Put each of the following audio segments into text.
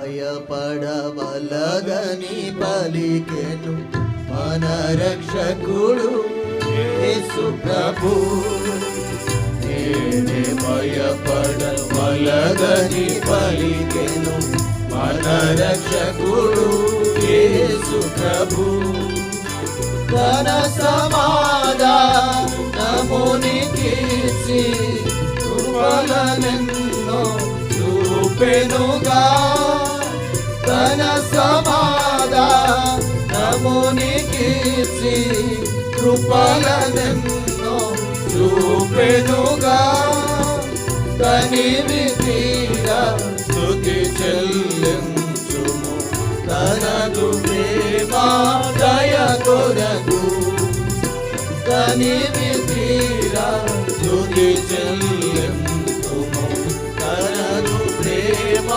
భయపడవలదని పలికెను మన రక్షకుడు యేసు ప్రభు. నేనే భయపడవలదని పలికెను మన రక్షకుడు యేసు ప్రభు. తన సమాధానమునికిచ్చి కృపలనెన్నో చూపెనుగా. తన సమాధానమునికిచ్చి కృపలనెన్నో చూపెనుగా. తనివి తీరా స్తుతి చెల్లించుము తనదు ప్రేమ దయ కొరకు. తనివి తీరా స్తుతి చెల్లించుము తనదు ప్రేమ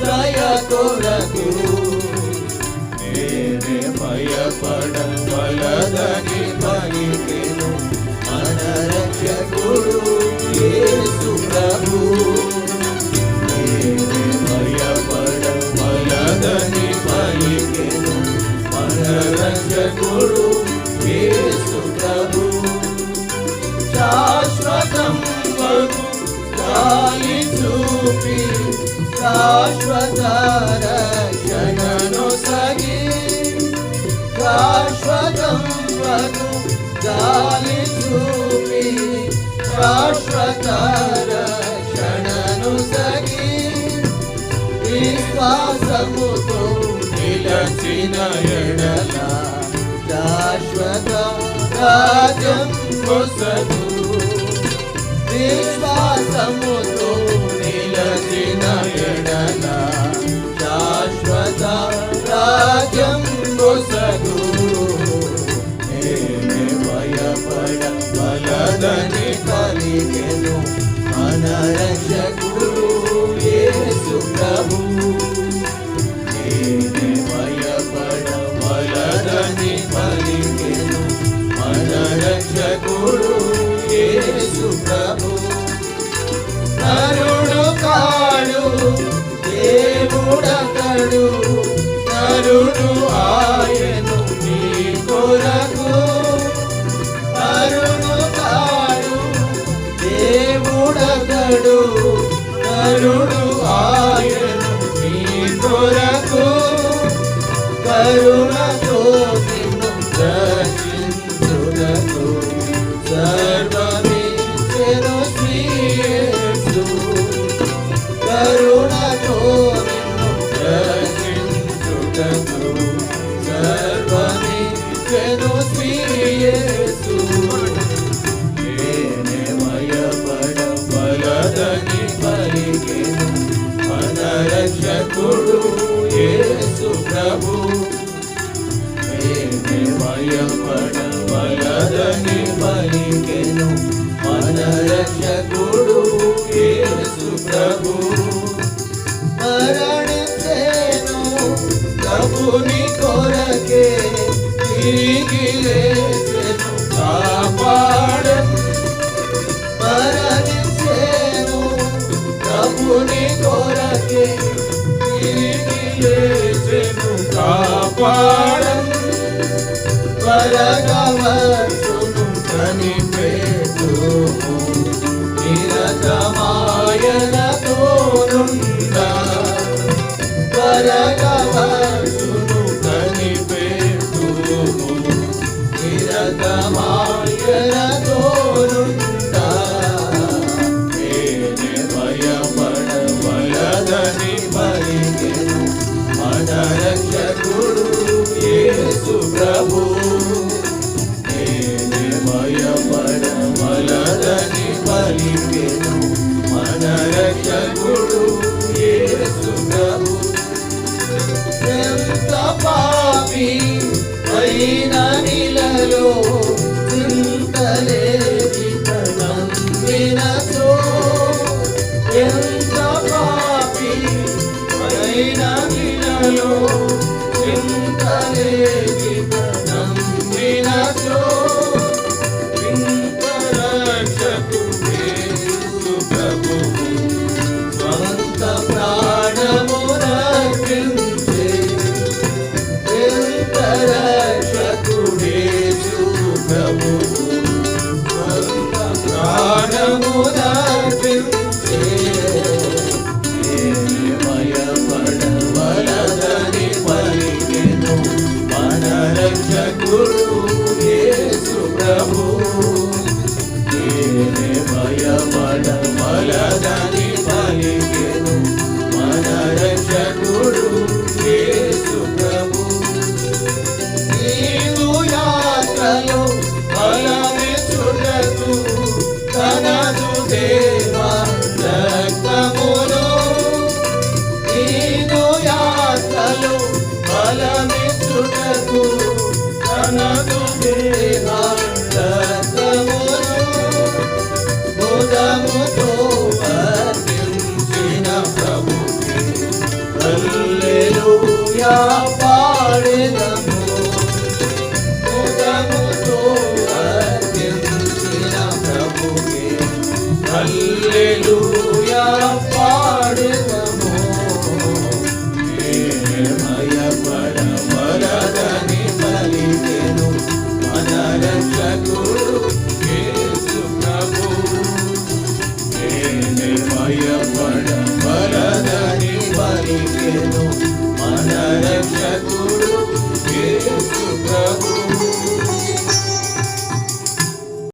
దయ కొరకు. నేనే భయపడవలదని పలికెను మన రక్షకుడు యేసు ప్రభు. నేనే భయపడవలదని పలికెను మన రక్షకుడు యేసు ప్రభు. శాశ్వతం వరకు గాలి చూపి శాశ్వత రక్షణను సగి. శాశ్వతం వరకు గాలి చూపి శాశ్వత రక్షణను సగి. విశ్వాసముతో నిలచిన ఎడల శాశ్వత రాజ్యం పొసగు. విశ్వాసముతో నిలచిన ఎడల శాశ్వత రాజ్యం పొసగు. నేనే భయపడవలదని పలికెను మన రక్షకుడు యేసు ప్రభు. నేనే భయపడవలదని పలికెను మన రక్షకుడు యేసు ప్రభు. నరుడు కాడు దేవుడతడు, నరుడు ఆయను నీ కొరకు. నరుడు కాడు దేవుడతడు, నరుడు ఆయను నీ కొరకు. కరుణతో నిన్ను రక్షించుటకు సర్వమిచ్చెను తనదు దేవ రక్తమును నీదు యాత్రలు బలమిచ్చుటకు తనదు దేవ రక్తమును బుధముతో వర్తించిన ప్రభుకి హల్లెలూయా పాడెదము. బుధముతో వర్తించిన ప్రభుకి హల్లెలూయా పాడెదము. భయపడవలదని పలికెను మన రక్షకుడు యేసు ప్రభు. భయపడవలదని పలికెను